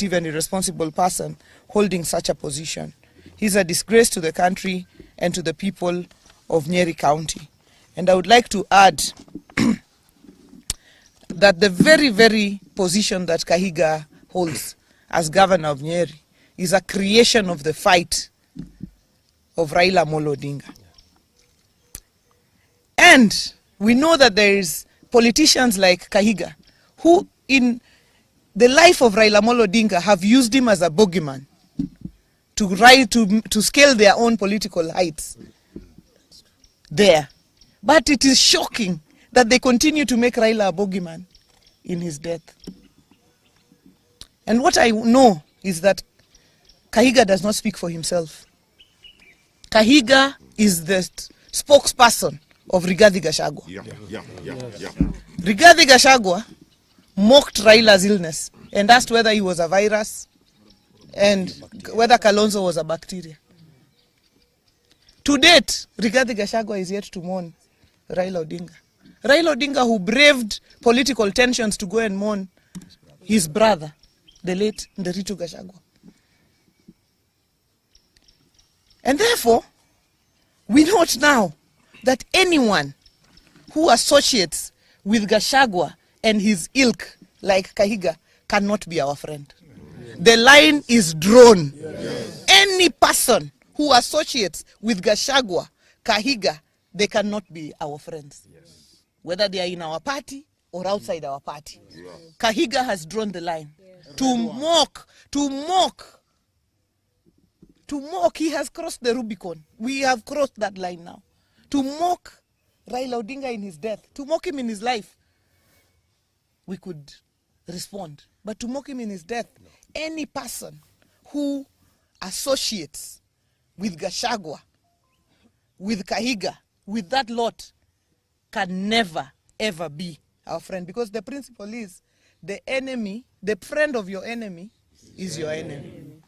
and irresponsible person holding such a position. He's a disgrace to the country and to the people of Nyeri County. And I would like to add that the very, very position that Kahika holds as governor of Nyeri is a creation of the fight of Raila Amolo Odinga. And we know that there is politicians like Kahika who in the life of Raila Amolo Odinga have used him as a bogeyman to scale their own political heights there. But it is shocking that they continue to make Raila a bogeyman in his death. And what I know is that Kahika does not speak for himself. Kahika is the spokesperson of Rigathi Gachagua. Rigathi Gachagua mocked Raila's illness and asked whether he was a virus and whether Kalonzo was a bacteria. To date, Rigathi Gachagua is yet to mourn Raila Odinga. Raila Odinga, who braved political tensions to go and mourn his brother, the late Nderitu Gachagua. And therefore, we note now that anyone who associates with Gachagua and his ilk like Kahika cannot be our friend. The line is drawn. Any person who associates with Gachagua, Kahika, they cannot be our friends. Whether they are in our party or outside our party. Kahika has drawn the line. To mock, he has crossed the Rubicon. We have crossed that line now. To mock Raila Odinga in his death, to mock him in his life, we could respond. But to mock him in his death, any person who associates with Gachagua, with Kahika, with that lot, can never, ever be our friend. Because the principle is, the enemy, the friend of your enemy is your enemy.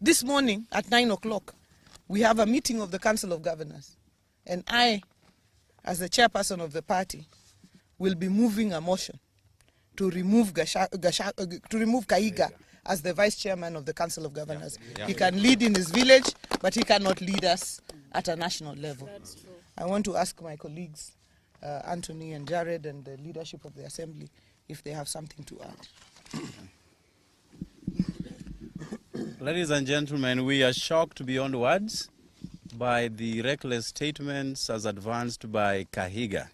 This morning at 9 o'clock, we have a meeting of the Council of Governors. And I, as the chairperson of the party, will be moving a motion to remove Kahika as the vice chairman of the Council of Governors. He can lead in his village, but he cannot lead us at a national level. I want to ask my colleagues, Anthony and Jared and the leadership of the Assembly, if they have something to add. Ladies and gentlemen, we are shocked beyond words by the reckless statements as advanced by Kahika.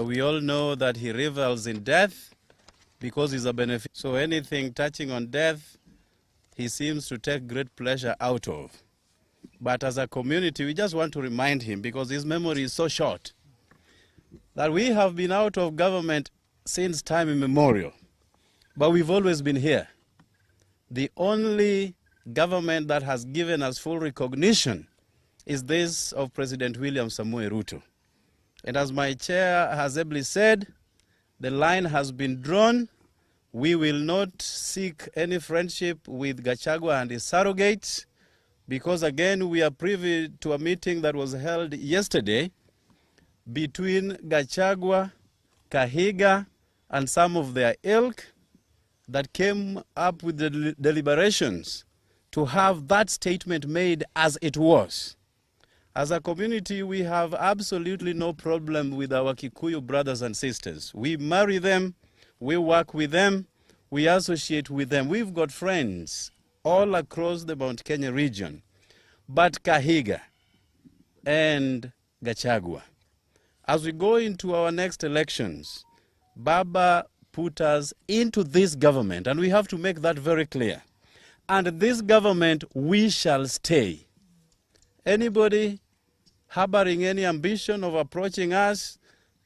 We all know that he revels in death because he's a benefit. So anything touching on death, he seems to take great pleasure out of. But as a community, we just want to remind him, because his memory is so short, that we have been out of government since time immemorial, but we've always been here. The only government that has given us full recognition is this of President William Samoei Ruto. And as my chair has ably said, the line has been drawn. We will not seek any friendship with Gachagua and his surrogates, because again, we are privy to a meeting that was held yesterday between Gachagua, Kahika, and some of their ilk that came up with the deliberations to have that statement made as it was. As a community, we have absolutely no problem with our Kikuyu brothers and sisters. We marry them, we work with them, we associate with them. We've got friends all across the Mount Kenya region. But Kahika and Gachagua, as we go into our next elections, Baba put us into this government, and we have to make that very clear. And this government, we shall stay. Anybody harboring any ambition of approaching us,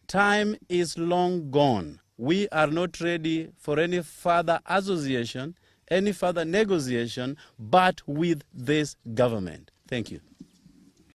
time is long gone. We are not ready for any further association, any further negotiation, but with this government. Thank you.